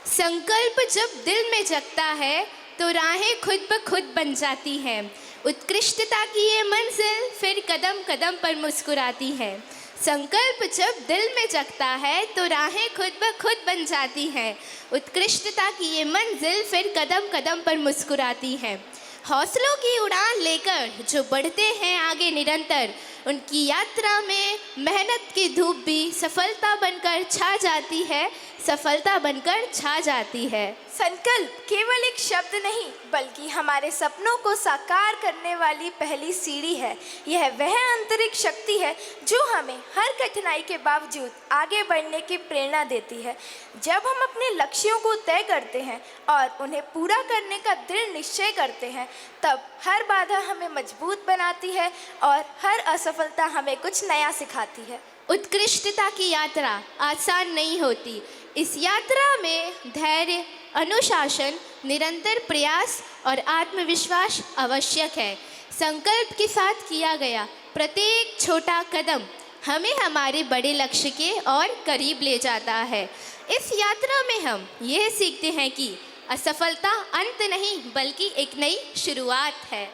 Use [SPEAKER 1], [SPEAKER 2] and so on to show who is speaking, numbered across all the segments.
[SPEAKER 1] संकल्प जब दिल में जगता है तो राहें खुद ब खुद बन जाती हैं। उत्कृष्टता की ये मंजिल फिर कदम कदम पर मुस्कुराती है। संकल्प जब दिल में जगता है तो राहें खुद ब खुद बन जाती हैं। उत्कृष्टता की ये मंजिल फिर कदम कदम पर मुस्कुराती है। हौसलों की उड़ान लेकर जो बढ़ते हैं आगे निरंतर, उनकी यात्रा में मेहनत की धूप भी सफलता बनकर छा जाती है, सफलता बनकर छा जाती है।
[SPEAKER 2] संकल्प केवल एक शब्द नहीं बल्कि हमारे सपनों को साकार करने वाली पहली सीढ़ी है। यह वह आंतरिक शक्ति है जो हमें हर कठिनाई के बावजूद आगे बढ़ने की प्रेरणा देती है। जब हम अपने लक्ष्यों को तय करते हैं और उन्हें पूरा करने का दृढ़ निश्चय करते हैं, तब हर बाधा हमें मजबूत बनाती है और हर असफलता हमें कुछ नया सिखाती है।
[SPEAKER 1] उत्कृष्टता की यात्रा आसान नहीं होती। इस यात्रा में धैर्य, अनुशासन, निरंतर प्रयास और आत्मविश्वास आवश्यक है। संकल्प के साथ किया गया प्रत्येक छोटा कदम हमें हमारे बड़े लक्ष्य के और करीब ले जाता है। इस यात्रा में हम यह सीखते हैं कि असफलता अंत नहीं बल्कि एक नई शुरुआत है।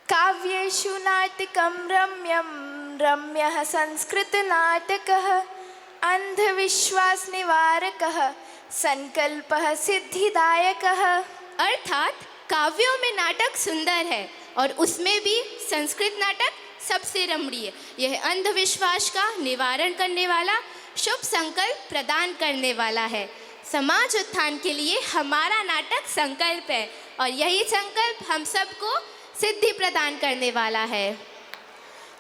[SPEAKER 2] काव्येषु नाटकं रम्यं रम्यः संस्कृतनाटकः अंधविश्वास निवारकः संकल्पः सिद्धिदायकः।
[SPEAKER 1] अर्थात काव्यों में नाटक सुंदर है और उसमें भी संस्कृत नाटक सबसे रमणीय। यह अंधविश्वास का निवारण करने वाला, शुभ संकल्प प्रदान करने वाला है। समाज उत्थान के लिए हमारा नाटक संकल्प है और यही संकल्प हम सबको सिद्धि प्रदान करने वाला है।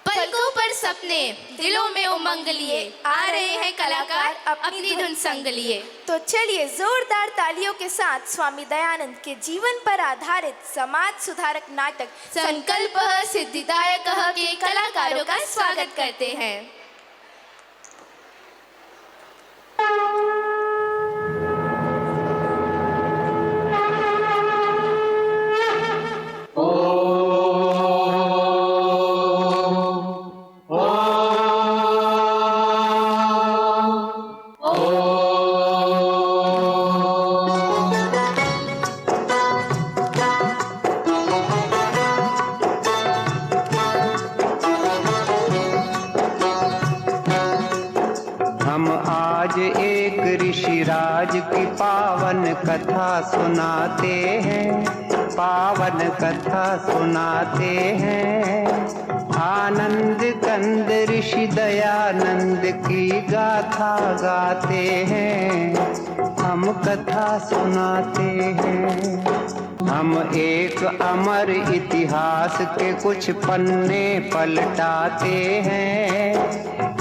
[SPEAKER 1] पलकों पर सपने, दिलों में उमंग लिए, आ रहे हैं कलाकार अपनी धुन संग लिए।
[SPEAKER 2] तो चलिए जोरदार तालियों के साथ स्वामी दयानंद के जीवन पर आधारित समाज सुधारक नाटक
[SPEAKER 1] संकल्प सिद्धिदायक के कलाकारों का स्वागत करते हैं।
[SPEAKER 3] पावन कथा सुनाते हैं, पावन कथा सुनाते हैं। आनंद कंद ऋषि दयानंद की गाथा गाते हैं, हम कथा सुनाते हैं। हम एक अमर इतिहास के कुछ पन्ने पलटाते हैं।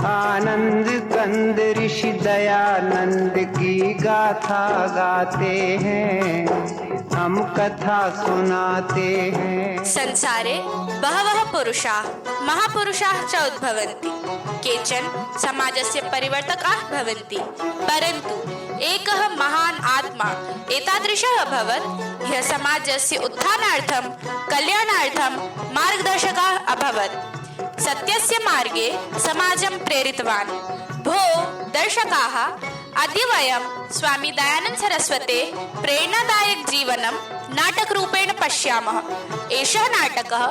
[SPEAKER 3] आनंद कंद ऋषि दयानंद की गाथा गाते हैं, हम कथा सुनाते हैं।
[SPEAKER 4] संसारे बहवः पुरुषाः महापुरुषाः च उद्भवन्ति, केचन समाजस्य परिवर्तकाः भवन्ति, परन्तु एकः महान् आत्मा एतादृशः अभवत् यः समाजस्य उत्थानार्थं कल्याणार्थं मार्गदर्शकः अभवत्। सत्यस्य मार्गे समाजं प्रेरितवान्। भो दर्शकाः, अद्य वयं स्वामी दयानंद सरस्वते प्रेरणादायक जीवनं नाटकरूपेण पश्यामः। एषः नाटकः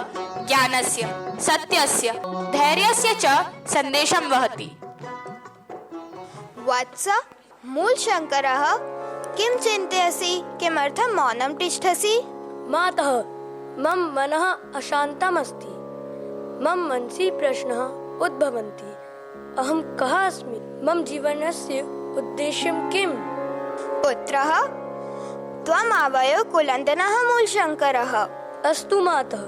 [SPEAKER 4] ज्ञानस्य, सत्यस्य, धैर्यस्य च सन्देशं वहति।
[SPEAKER 5] वत्स, मूलशङ्करः, किं चिन्तयसि? किमर्थं मौनं तिष्ठसि?
[SPEAKER 6] मातः, मम मनः अशान्तमस्ति। मम मनसि प्रश्नः उद्भवन्ति। अहं कः अस्मि? मम जीवनस्य उद्देश्यं किम्?
[SPEAKER 5] पुत्रः, त्वम् आवयो कुलन्दनः मूलशङ्करः।
[SPEAKER 6] अस्तु मातः,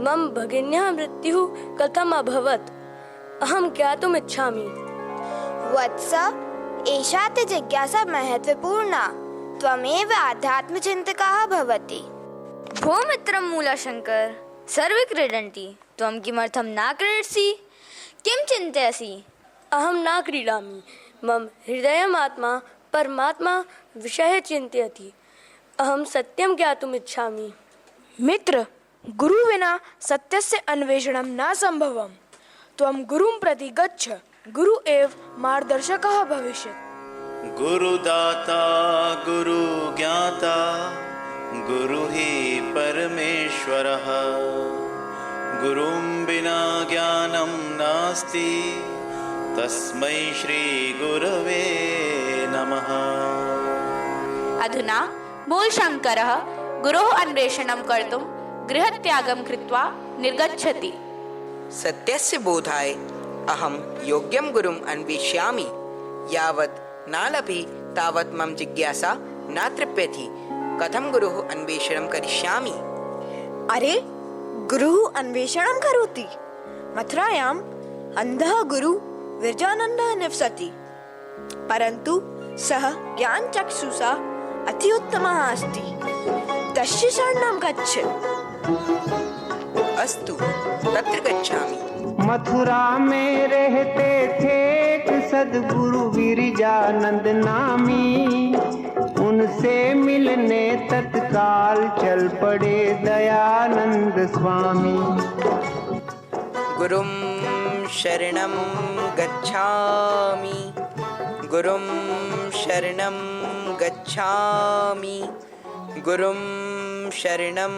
[SPEAKER 6] मम भगिन्याः मृत्युः कथम् अभवत्? अहं ज्ञातुम् इच्छामि।
[SPEAKER 5] वत्स, एषा ते जिज्ञासा महत्वपूर्णा। त्वमेव आध्यात्मचिन्तकः भवति।
[SPEAKER 7] भो मित्रं मूलशङ्कर, सर्वे क्रीडन्ति, त्वं किमर्थं न क्रीडसि? किं चिन्तयसि?
[SPEAKER 6] अहं न क्रीडामि। मम हृदयमात्मा परमात्मा विषये चिन्तयति। अहं सत्यं ज्ञातुम् इच्छामि।
[SPEAKER 2] मित्र, गुरु विना सत्यस्य अन्वेषणं न संभवम्। त्वं गुरुं प्रति गच्छ, गुरु एव मार्गदर्शकः भविष्यति।
[SPEAKER 8] गुरुदाता गुरुज्ञाता गुरु ही परमेश्वरः गुरुं विना ज्ञानं नास्ति तस्मै श्री गुरवे नमः।
[SPEAKER 4] अधुना मूलशङ्करः गुरोः अन्वेषणं कर्तुं गृहत्यागं कृत्वा निर्गच्छति।
[SPEAKER 9] सत्यस्य बोधाय अहं योग्यं गुरुम् अन्वेष्यामि। यावत् न लभे तावत् मम जिज्ञासा न तृप्यति। कथं गुरुः अन्वेषणं करिष्यामि?
[SPEAKER 10] अरे गुरुः अन्वेषणं करोति। मथुरायाम् अन्धः गुरु विरजानन्दः निवसति, परन्तु सः ज्ञानचक्षुषा अति उत्तमः अस्ति। तस्य शरणं गच्छ।
[SPEAKER 9] अस्तु, तत्र गच्छामि।
[SPEAKER 3] मथुरा में रहते थे एक सद्गुरु विरजानंद नामी। उनसे मिलने तत्काल चल पड़े दयानंद स्वामी।
[SPEAKER 9] गुरुं शरणं गच्छामि, गुरुं शरणं गच्छामि, गुरुं शरणं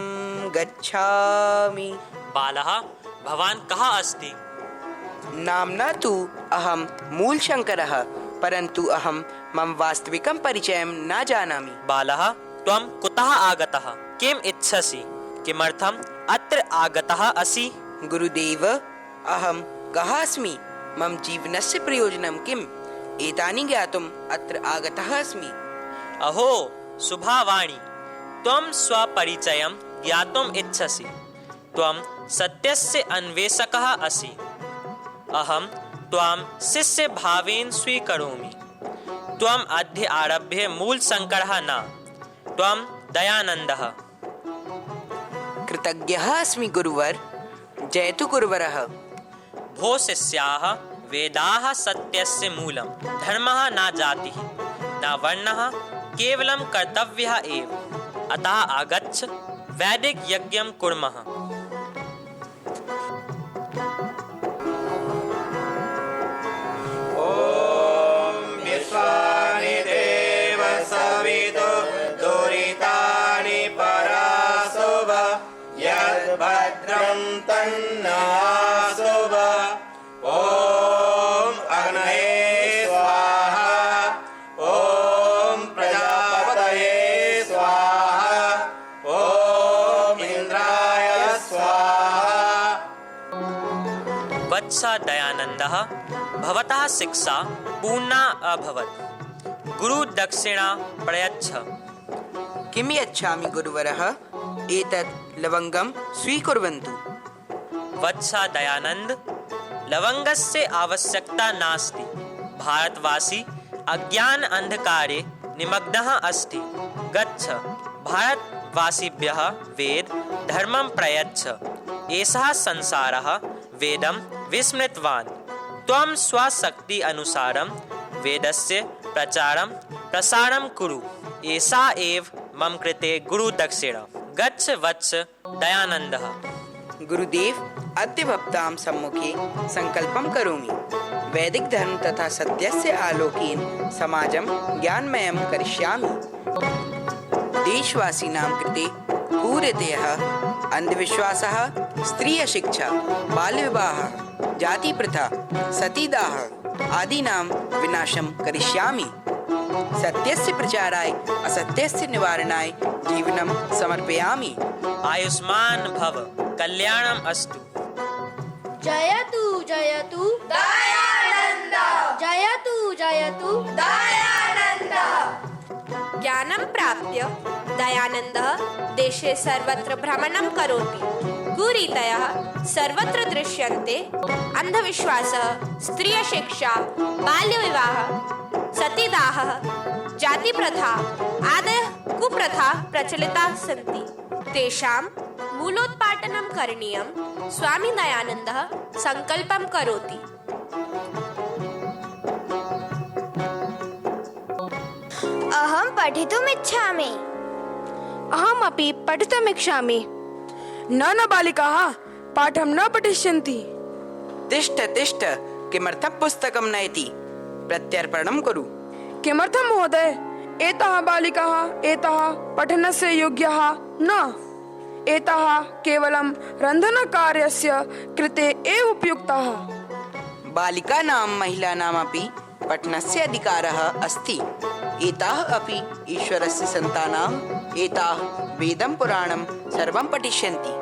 [SPEAKER 9] गच्छामि।
[SPEAKER 11] बालः, भवान् कः अस्ति?
[SPEAKER 9] नाम्ना तु अहं मूलशङ्करः, परन्तु अहं मम वास्तविकं परिचयं न जानामि।
[SPEAKER 11] बालः, त्वं कुतः आगतः? किम् इच्छसि? किमर्थम् अत्र आगतः असि?
[SPEAKER 9] गुरुदेव, अहं कः अस्मि? मम जीवनस्य प्रयोजनं किम्? एतानि ज्ञातुम् अत्र आगतः अस्मि।
[SPEAKER 11] अहो, शुभावाणी। त्वं स्वपरिचयं ज्ञातुम् इच्छसि। त्वं सत्यस्य अन्वेषकः असि। अहं त्वां शिष्यभावेन स्वीकरोमि। त्वम् अद्य आरभ्य मूलशङ्करः न, त्वं दयानन्दः।
[SPEAKER 9] कृतज्ञः अस्मि गुरुवर। जयतु गुरुवरः।
[SPEAKER 11] भो शिष्याः, वेदाः सत्यस्य मूलं। धर्मः न जातिः न वर्णः, केवलं कर्तव्यः एव। अतः आगच्छ, वैदिक यज्ञं कुर्मः।
[SPEAKER 8] विश्वानि देव सवितु दुरितानि पराशुभ यद्भद्रं तन्नाशुभ। ॐ अग्नये स्वाहा, ॐ प्रजापतये स्वाहा, ॐ इन्द्राय स्वाहा।
[SPEAKER 11] वत्स दयानन्दः, भवतः शिक्षा पूर्णा अभवत्। गुरुदक्षिणा प्रयच्छ।
[SPEAKER 9] किं यच्छामि गुरुवरः? एतत् लवङ्गं स्वीकुर्वन्तु।
[SPEAKER 11] वत्स दयानन्द, लवङ्गस्य आवश्यकता नास्ति। भारतवासी अज्ञान अंधकारे निमग्नः अस्ति। गच्छ, भारतवासिभ्यः वेद धर्मं प्रयच्छ। एषः संसारः वेदं विस्मृतवान्। त्वं स्वशक्ति अनुसारं वेदस्य प्रचारं प्रसारं कुरु। एषा एव मम कृते गुरुदक्षिणा। गच्छ वत्स दयानन्दः।
[SPEAKER 9] गुरुदेव, अद्य भवतां सम्मुखे संकल्पं करोमि। वैदिक धर्म तथा सत्यस्य आलोकेन समाजं ज्ञानमयं करिष्यामि। देशवासीनां कृते कुरीतयः, अंधविश्वासः, स्त्रीयशिक्षा, बाल्यविवाहः, जातिप्रथा, सतीदाह आदीनां विनाशं करिष्यामि। सत्यस्य प्रचाराय असत्यस्य निवारणाय जीवनं समर्पयामि।
[SPEAKER 11] आयुष्मान भव, कल्याणम् अस्तु।
[SPEAKER 2] जयतु जयतु दयानन्द, जयतु जयतु दयानन्द।
[SPEAKER 4] ज्ञानं प्राप्य दयानन्दः देशे सर्वत्र भ्रमणं करोति। कुरीतयः सर्वत्र दृश्यन्ते। अंधविश्वासः, स्त्रीयशिक्षा, बाल्यविवाहः, सतीदाहः, जातिप्रथा आदयः कुप्रथाः प्रचलिताः सन्ति। तेषां मूलोत्पाटनं करणीयं। स्वामी दयानन्दः संकल्पं करोति।
[SPEAKER 5] अहं पठितुमिच्छामि।
[SPEAKER 10] अहमपि पठितुमिच्छामि। न बालिकाः पाठं न पठिष्यन्ति।
[SPEAKER 9] तिष्ठ तिष्ठ, किमर्थं पुस्तकं नयति? प्रत्यर्पणं कुरु।
[SPEAKER 10] किमर्थं महोदय? एताः बालिकाः एताः पठनस्य योग्याः न। एताः केवलं रन्धनकार्यस्य कृते एव उपयुक्ताः।
[SPEAKER 9] बालिकानां महिलानामपि पठनस्य अधिकारः अस्ति। एताः अपि ईश्वरस्य सन्तानाः। एताः वेदं पुराणं सर्वं पठिष्यन्ति।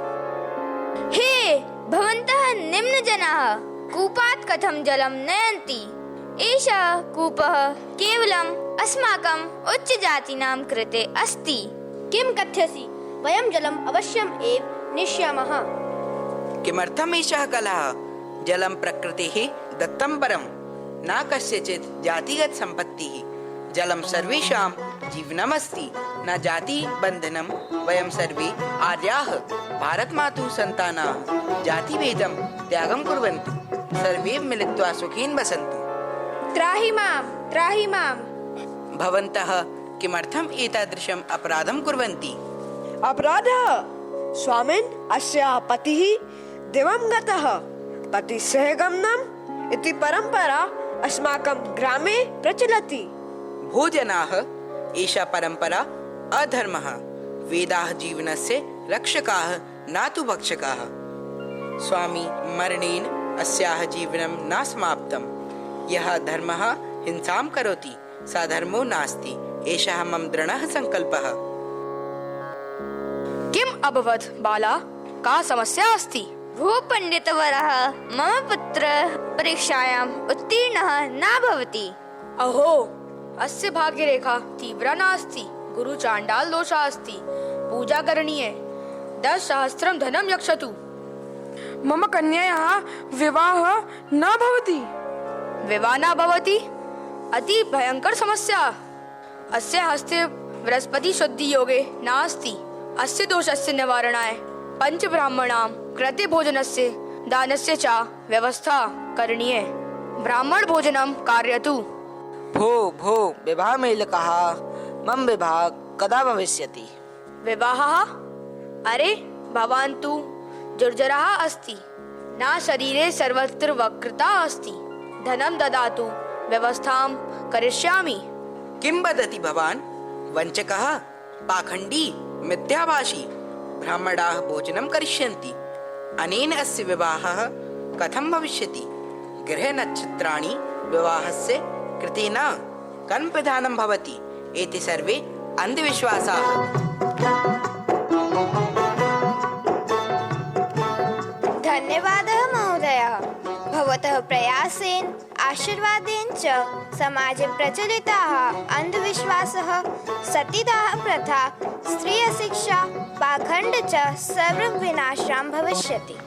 [SPEAKER 7] हे भवन्तः निम्नजनाः कूपात् कथं जलं नयन्ति? एषः कूपः केवलम् अस्माकम् उच्चजातीनां कृते अस्ति।
[SPEAKER 6] किं कथ्यसि? वयं जलम् अवश्यम् एव नेष्यामः।
[SPEAKER 9] किमर्थम् एषः कलहः? जलं प्रकृतेः दत्तं परं न कस्यचित् जातिगत सम्पत्तिः। जलं सर्वेषां जीवनमस्ति, न जातिबन्धनं। वयं सर्वे आर्याः भारतमातुः सन्तानाः। जातिभेदं त्यागं कुर्वन्तु। सर्वे मिलित्वा सुखेन वसन्तु।
[SPEAKER 2] त्राहि मां।
[SPEAKER 9] भवन्तः किमर्थम् एतादृशम् अपराधं कुर्वन्ति?
[SPEAKER 10] अपराधः? स्वामिन्, अस्याः पतिः दिवङ्गतः। पतिसहगमनम् इति परम्परा अस्माकं ग्रामे प्रचलति।
[SPEAKER 9] भोजनाः, एषा परम्परा अधर्मः। वेदाः जीवनस्य रक्षकाः न तु भक्षकाः। स्वामी मरणेन अस्याः जीवनं न समाप्तम्। यः धर्मः हिंसां करोति स धर्मो नास्ति। एषः मम दृढः सङ्कल्पः।
[SPEAKER 6] किम् अभवत् बाला? का समस्या अस्ति?
[SPEAKER 7] भो पंडितवरः, मम पुत्रः परीक्षायाम् उत्तीर्णः न भवति।
[SPEAKER 6] अहो, अस्य भाग्यरेखा तीव्रा नास्ति। गुरुचाण्डाल दोषः अस्ति। पूजा करणीये। 10,000 धनं यच्छतु।
[SPEAKER 10] मम कन्यायाः विवाहः न भवति।
[SPEAKER 6] विवाह न भवति? अति भयंकर समस्या। अस्य हस्ते बृहस्पति शुद्धि योगे नास्ति। अस्य दोषस्य निवारणाय पंचब्राह्मणां कृते भोजनस्य दानस्य च व्यवस्था करणीये। ब्राह्मण भोजनं कारयतु।
[SPEAKER 9] भो विवाहमेलकः, मम विवाह कदा भविष्यति?
[SPEAKER 6] विवाहः? अरे भवान् तु जर्जरः अस्ति। न शरीरे सर्वत्र वक्रता अस्ति। धनं ददातु, व्यवस्थां करिष्यामि।
[SPEAKER 9] किं वदति भवान्? वञ्चकः, पाखण्डी, मिथ्याभाषी। ब्राह्मणाः भोजनं करिष्यन्ति। अनेन अस्य विवाहः कथं भविष्यति? ग्रहनक्षत्राणि विवाहस्य कृते न कर्मप्रधानं भवति। एते सर्वे अन्धविश्वासाः।
[SPEAKER 5] धन्यवादः महोदयः। भवतः प्रयासेन आशीर्वादेन च समाजे प्रचलिताः अन्धविश्वासः, सतीदाह प्रथा, स्त्रीशिक्षा, पाखण्ड च सर्वविनाशं भविष्यति।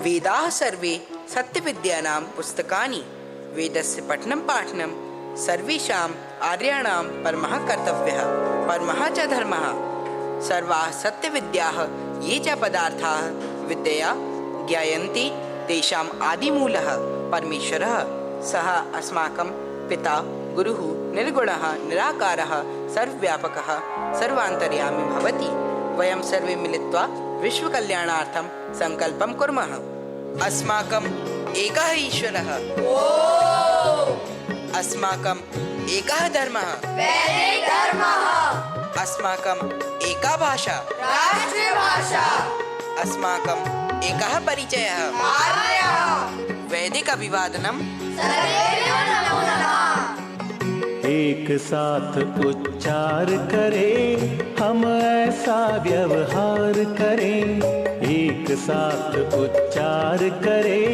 [SPEAKER 9] वेदाः सर्वे सत्यविद्यानां पुस्तकानि। वेदस्य पठनं पाठनं सर्वेषाम् आर्याणां परमः कर्तव्यः, परमः च धर्मः। सर्वाः सत्यविद्याः ये च पदार्थाः विद्यया ज्ञायन्ते तेषाम् आदिमूलः परमेश्वरः। सः अस्माकं पिता, गुरुः, निर्गुणः, निराकारः, सर्वव्यापकः, सर्वान्तर्यामी भवति। वयं सर्वे मिलित्वा विश्वकल्याणार्थं सङ्कल्पं कुर्मः। अस्माकम् एकः ईश्वरः, अस्माकम् एकः धर्मः, अस्माकम् एका भाषा, राष्ट्रभाषा, अस्माकम् एकः परिचयः, वैदिक अभिवादनम्।
[SPEAKER 12] एक साथ उच्चार करें, हम ऐसा व्यवहार करें। एक साथ उच्चार करें,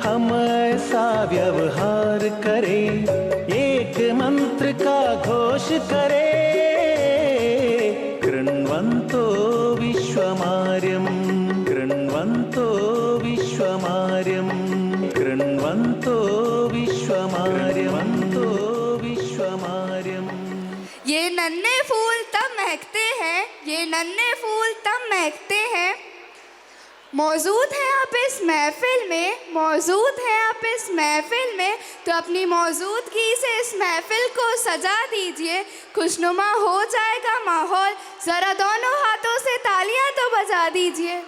[SPEAKER 12] हम ऐसा व्यवहार करें। एक मंत्र का घोष करें, कृण्वन्तो विश्वमार्यं, कृण्वन्तो विश्वमार्यं, कृण्वन्तो विश्वमार्यं, विश्वमार्यं।
[SPEAKER 1] ये नन्हे फूल तब महकते हैं, ये नन्हे फूल तब महकते हैं। मौजूद हैं आप इस महफिल में, मौजूद हैं आप इस महफिल में, तो अपनी मौजूदगी से इस महफिल को सजा दीजिए। खुशनुमा हो जाएगा माहौल। ज़रा दोनों हाथों से तालियां तो बजा दीजिए।